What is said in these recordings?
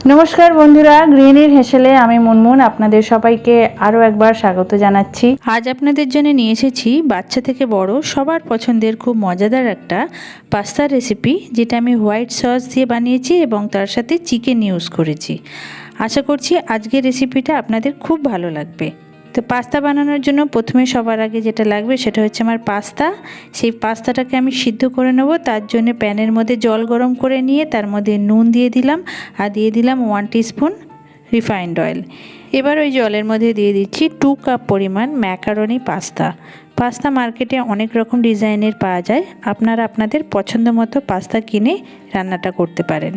नमस्कार बंधुरा ग्रिहिनीर हेसेले आमी मुनमुन आपनादेर सबाइके आरो एकबार स्वागत जानाच्छि। आज आपनादेर जन्य निये एसेछि बाच्चा थेके बड़ो सबार पछंदेर खूब मजादार एकटा पास्ता रेसिपि, जेटा आमी व्हाइट सस दिये बानिয়েছি এবং তার সাথে চিকেন ইউজ করেছি। आशा करছি आजकेर रेसिपिटा आपनादेर खूब भालो लागबे। तो पास्ता बानानोर जन्य प्रथमे सबार आगे जेटा लागबे सेटा हच्छे आमार पास्ता। सेई पास्ताटाके आमी सिद्ध करे नेब। तार जन्य पैनेर मধ্যে जल गरम करे निये तार मধ্যে नुन दिये दिलाम और दिये दिलाम 1 टीस्पून रिफाइंड अয়েল। एबार ओई जलेर मধ্যে दिये दिচ্ছি 2 কাপ परिमाण मैकारोनी पास्ता। पास्ता मार्केटे अनेक रकम डिजाइनेर पाওয়া যায়, আপনারা আপনাদের পছন্দমতো পাস্তা কিনে রান্নাটা করতে পারেন।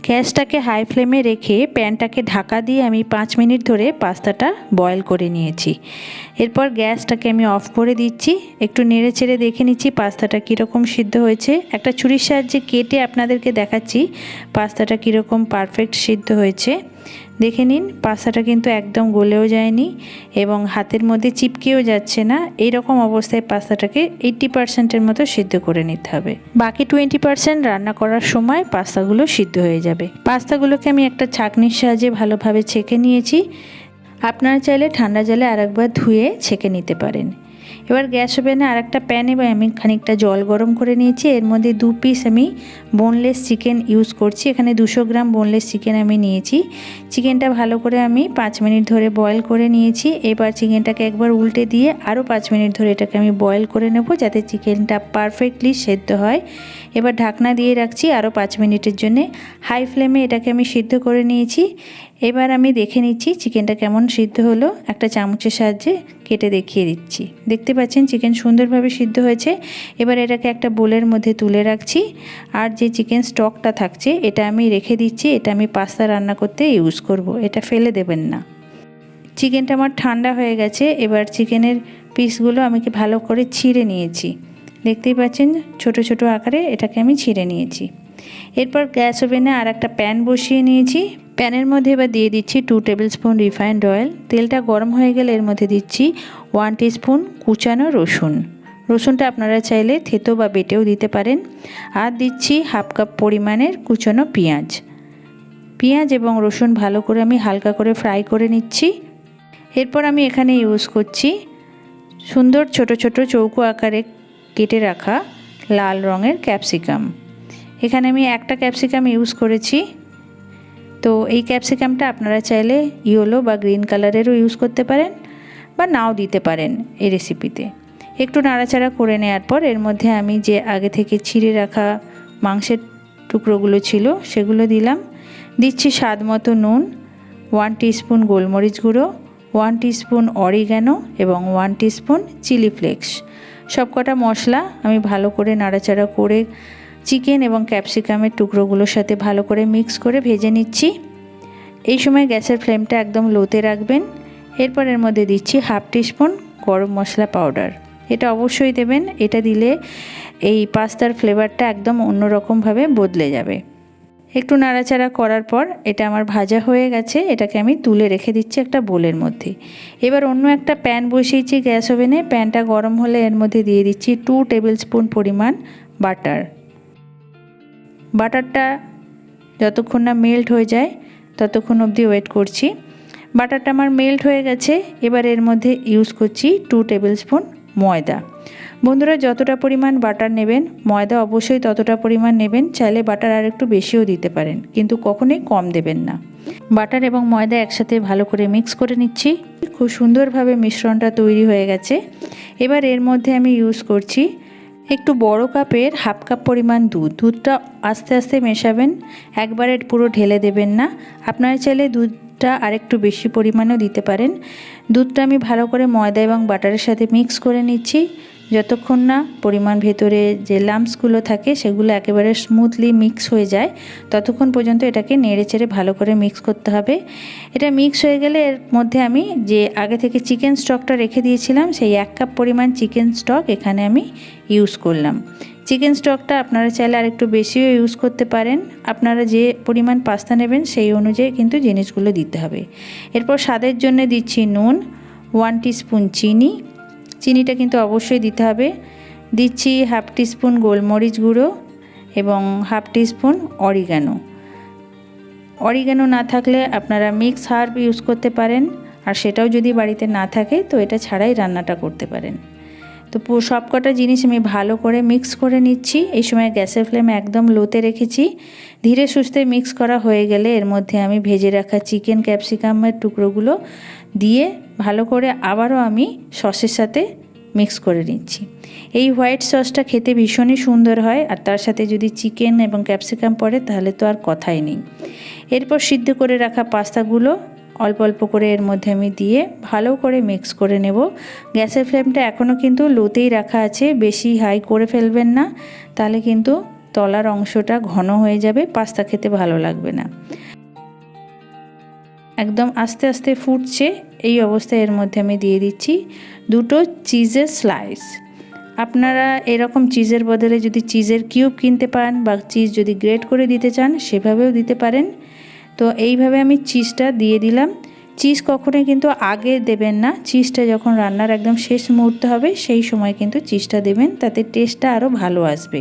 গ্যাসটাকে হাই ফ্লেমে রেখে প্যানটাকে ঢাকা দিয়ে আমি 5 মিনিট ধরে পাস্তাটা বয়েল করে নিয়েছি। এরপর গ্যাসটাকে আমি অফ করে দিচ্ছি। একটু নেড়েচেড়ে দেখে নিচ্ছি পাস্তাটা কীরকম সিদ্ধ হয়েছে। একটা ছুরির সাহায্যে কেটে আপনাদেরকে দেখাচ্ছি পাস্তাটা কীরকম পারফেক্ট সিদ্ধ হয়েছে। দেখে নিন পাস্তাটা কিন্তু একদম গলেও যায়নি এবং হাতের মধ্যে চিপকেও যাচ্ছে না। এই রকম অবস্থায় পাস্তাটাকে 80% মতো সিদ্ধ করে নিতে হবে। বাকি 20% রান্না করার সময় পাস্তাগুলো সিদ্ধ হয়ে যাবে। পাস্তাগুলোকে আমি একটা ছাঁকনির সাহায্যে ভালোভাবে ছেঁকে নিয়েছি। আপনারা চাইলে ঠান্ডা জলে আরেকবার ধুয়ে ছেঁকে নিতে পারেন। এবার গ্যাস ওভেনে আরেকটা প্যানে আমি খানিকটা জল গরম করে নিয়েছি। এর মধ্যে 2 পিস আমি বোনলেস চিকেন ইউজ করছি। এখানে 200 গ্রাম বোনলেস চিকেন আমি নিয়েছি। চিকেনটা ভালো করে আমি 5 মিনিট ধরে বয়েল করে নিয়েছি। এবার চিকেনটাকে একবার উল্টে দিয়ে আরও 5 মিনিট ধরে এটাকে আমি বয়েল করে নেব, যাতে চিকেনটা পারফেক্টলি সেদ্ধ হয়। এবার ঢাকনা দিয়ে রাখছি আরও 5 মিনিটের জন্য। হাই ফ্লেমে এটাকে আমি সিদ্ধ করে নিয়েছি। এবার আমি দেখে নিচ্ছি চিকেনটা কেমন সিদ্ধ হলো। একটা চামচের সাহায্যে কেটে দেখিয়ে দিচ্ছি। দেখতে পাচ্ছেন চিকেন সুন্দরভাবে সিদ্ধ হয়েছে। এবার এটাকে একটা বোলের মধ্যে তুলে রাখছি। আর যে চিকেন স্টকটা থাকছে এটা আমি রেখে দিচ্ছি। এটা আমি পাস্তা রান্না করতে ইউজ করব, এটা ফেলে দেবেন না। চিকেনটা আমার ঠান্ডা হয়ে গেছে। এবার চিকেনের পিসগুলো আমি ভালো করে ছিঁড়ে নিয়েছি। দেখতেই পাচ্ছেন ছোট ছোট আকারে এটাকে আমি ছিঁড়ে নিয়েছি। এরপর গ্যাস ওভেনে আর একটা প্যান বসিয়ে নিয়েছি। প্যানের মধ্যে এবার দিয়ে দিচ্ছি 2 টেবিলস্পুন রিফাইন্ড অয়েল। তেলটা গরম হয়ে গেলে এর মধ্যে দিচ্ছি 1 টিস্পুন কুচানো রসুন। রসুনটা আপনারা চাইলে থেতো বা বেটেও দিতে পারেন। আর দিচ্ছি হাফ কাপ পরিমাণের কুচানো পেঁয়াজ। পেঁয়াজ এবং রসুন ভালো করে আমি হালকা করে ফ্রাই করে নিচ্ছি। এরপর আমি এখানে ইউজ করছি সুন্দর ছোট ছোট চৌকো আকারে কেটে রাখা লাল রঙের ক্যাপসিকাম। এখানে আমি একটা ক্যাপসিকাম ইউজ করেছি। তো এই ক্যাপসিকামটা আপনারা চাইলে ইয়েলো বা গ্রিন কালারেরও ইউজ করতে পারেন বা নাও দিতে পারেন এই রেসিপিতে। একটু নাড়াচাড়া করে নেওয়ার পর এর মধ্যে আমি যে আগে থেকে ছিঁড়ে রাখা মাংসের টুকরোগুলো ছিল সেগুলো দিলাম। দিচ্ছি স্বাদ মতো নুন, 1 টিস্পুন গোলমরিচ গুঁড়ো, 1 টিস্পুন অরিগ্যানো এবং 1 টিস্পুন চিলি ফ্লেক্স। সবকটা মশলা আমি ভালো করে নাড়াচাড়া করে চিকেন এবং ক্যাপসিকামের টুকরোগুলোর সাথে ভালো করে মিক্স করে ভেজে নিচ্ছি। এই সময় গ্যাসের ফ্লেমটা একদম লোতে রাখবেন। এরপর এর মধ্যে দিচ্ছি হাফ টিস্পুন গরম মশলা পাউডার। এটা অবশ্যই দেবেন, এটা দিলে এই পাস্তার ফ্লেভারটা একদম অন্যরকমভাবে বদলে যাবে। একটু নাড়াচাড়া করার পর এটা আমার ভাজা হয়ে গেছে। এটাকে আমি তুলে রেখে দিচ্ছি একটা বোলের মধ্যে। এবার অন্য একটা প্যান বসিয়েছি গ্যাস ওভেনে। প্যানটা গরম হলে এর মধ্যে দিয়ে দিচ্ছি 2 টেবিলস্পুন পরিমাণ বাটার। বাটারটা যতক্ষণ না মেল্ট হয়ে যায় ততক্ষণ অবধি ওয়েট করছি। বাটারটা আমার মেল্ট হয়ে গেছে। এবার এর মধ্যে ইউজ করছি 2 টেবিলস্পুন ময়দা। বন্ধুরা যতটা পরিমাণ বাটার নেবেন ময়দা অবশ্যই ততটা পরিমাণ নেবেন। চাইলে বাটার আর একটু বেশিও দিতে পারেন, কিন্তু কখনোই কম দেবেন না। বাটার এবং ময়দা একসাথে ভালো করে মিক্স করে নিচ্ছি। খুব সুন্দরভাবে মিশ্রণটা তৈরি হয়ে গেছে। এবার এর মধ্যে আমি ইউজ করছি একটু বড় কাপের হাফ কাপ পরিমাণ দুধ। দুধটা আস্তে আস্তে মেশাবেন, একবারে পুরো ঢেলে দেবেন না। আপনারা চাইলে দুধটা আরেকটু বেশি পরিমাণেও দিতে পারেন। দুধটা আমি ভালো করে ময়দা এবং বাটারের সাথে মিক্স করে নিচ্ছি, যতক্ষণ না পরিমাণ ভেতরে যে লাম্পসগুলো থাকে সেগুলো একেবারে স্মুথলি মিক্স হয়ে যায় ততক্ষণ পর্যন্ত এটাকে নেড়েচেড়ে ভালো করে মিক্স করতে হবে। এটা মিক্স হয়ে গেলে এর মধ্যে আমি যে আগে থেকে চিকেন স্টকটা রেখে দিয়েছিলাম সেই 1 কাপ পরিমাণ চিকেন স্টক এখানে আমি ইউজ করলাম। চিকেন স্টকটা আপনারা চাইলে আরেকটু বেশিও ইউজ করতে পারেন। আপনারা যে পরিমাণ পাস্তা নেবেন সেই অনুযায়ী কিন্তু জিনিসগুলো দিতে হবে। এরপর স্বাদের জন্য দিচ্ছি নুন, 1 টিস্পুন চিনি। চিনিটা কিন্তু অবশ্যই দিতে হবে। দিচ্ছি হাফ টিস্পুন গোলমরিচ গুঁড়ো এবং হাফ টিস্পুন অরিগ্যানো। অরিগানো না থাকলে আপনারা মিক্স হার্ব ইউজ করতে পারেন, আর সেটাও যদি বাড়িতে না থাকে তো এটা ছাড়াই রান্নাটা করতে পারেন। তো সব কটা জিনিস আমি ভালো করে মিক্স করে নিচ্ছি। এই সময় গ্যাসের ফ্লেম একদম লোতে রেখেছি। ধীরে সুস্থে মিক্স করা হয়ে গেলে এর মধ্যে আমি ভেজে রাখা চিকেন ক্যাপসিকামের টুকরোগুলো দিয়ে ভালো করে আবারও আমি সসের সাথে মিক্স করে নিচ্ছি। এই হোয়াইট সসটা খেতে ভীষণই সুন্দর হয়, আর তার সাথে যদি চিকেন এবং ক্যাপসিকাম পড়ে তাহলে তো আর কথাই নেই। এরপর সিদ্ধ করে রাখা পাস্তাগুলো অল্প অল্প করে এর মধ্যে আমি দিয়ে ভালো করে মিক্স করে নেব। গ্যাসের ফ্লেমটা এখনও কিন্তু লোতেই রাখা আছে, বেশি হাই করে ফেলবেন না, তাহলে কিন্তু তলার অংশটা ঘন হয়ে যাবে, পাস্তা খেতে ভালো লাগবে না। একদম আস্তে আস্তে ফুটছে, এই অবস্থায় এর মধ্যে আমি দিয়ে দিচ্ছি 2টো চিজের স্লাইস। আপনারা এরকম চিজের বদলে যদি চিজের কিউব কিনতে পান বা চিজ যদি গ্রেট করে দিতে চান সেভাবেও দিতে পারেন। তো এইভাবে আমি চিজটা দিয়ে দিলাম। চিজ কখনোই কিন্তু আগে দেবেন না, চিজটা যখন রান্নার একদম শেষ মুহূর্তে হবে সেই সময় কিন্তু চিজটা দেবেন, তাতে টেস্টটা আরও ভালো আসবে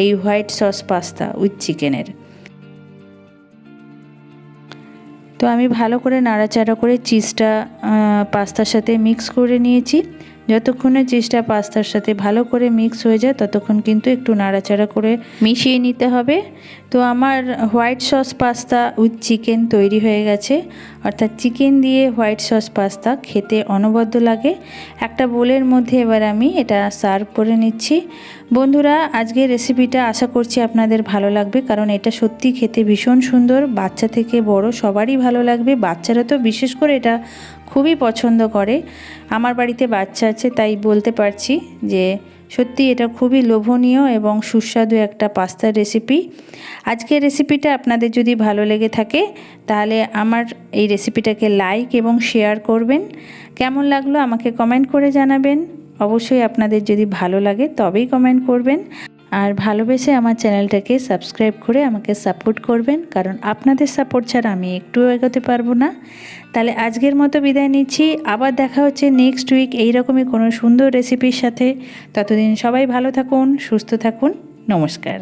এই হোয়াইট সস পাস্তা উইথ চিকেনের। তো আমি ভালো করে নাড়াচাড়া করে চিজটা পাস্তার সাথে মিক্স করে নিয়েছি। যতক্ষণে চিজটা পাস্তার সাথে ভালো করে মিক্স হয়ে যায় ততক্ষণ কিন্তু একটু নাড়াচাড়া করে মিশিয়ে নিতে হবে। তো আমার white sauce pasta with chicken তৈরি হয়ে গেছে, অর্থাৎ চিকেন দিয়ে হোয়াইট সস পাস্তা খেতে অনবদ্য লাগে। একটা বোলের মধ্যে এবার আমি এটা সার্ভ করে নিচ্ছি। বন্ধুরা, আজকের রেসিপিটা আশা করছি আপনাদের ভালো লাগবে, কারণ এটা সত্যি খেতে ভীষণ সুন্দর, বাচ্চা থেকে বড় সবারই ভালো লাগবে। বাচ্চারা তো বিশেষ করে এটা খুবই পছন্দ করে। আমার বাড়িতে বাচ্চা আছে তাই বলতে পারছি যে সত্যি এটা খুবই লোভনীয় এবং সুস্বাদু একটা পাস্তার রেসিপি। আজকের রেসিপিটা আপনাদের যদি ভালো লেগে থাকে তাহলে আমার এই রেসিপিটাকে লাইক এবং শেয়ার করবেন। কেমন লাগলো আমাকে কমেন্ট করে জানাবেন। অবশ্যই আপনাদের যদি ভালো লাগে তবেই কমেন্ট করবেন, আর ভালোবেসে আমার চ্যানেলটাকে সাবস্ক্রাইব করে আমাকে সাপোর্ট করবেন, কারণ আপনাদের সাপোর্ট ছাড়া আমি একটুও এগোতে পারবো না। তাহলে আজকের মতো বিদায় নিচ্ছি, আবার দেখা হচ্ছে নেক্সট উইক এইরকমই কোনো সুন্দর রেসিপির সাথে। ততদিন সবাই ভালো থাকুন, সুস্থ থাকুন, নমস্কার।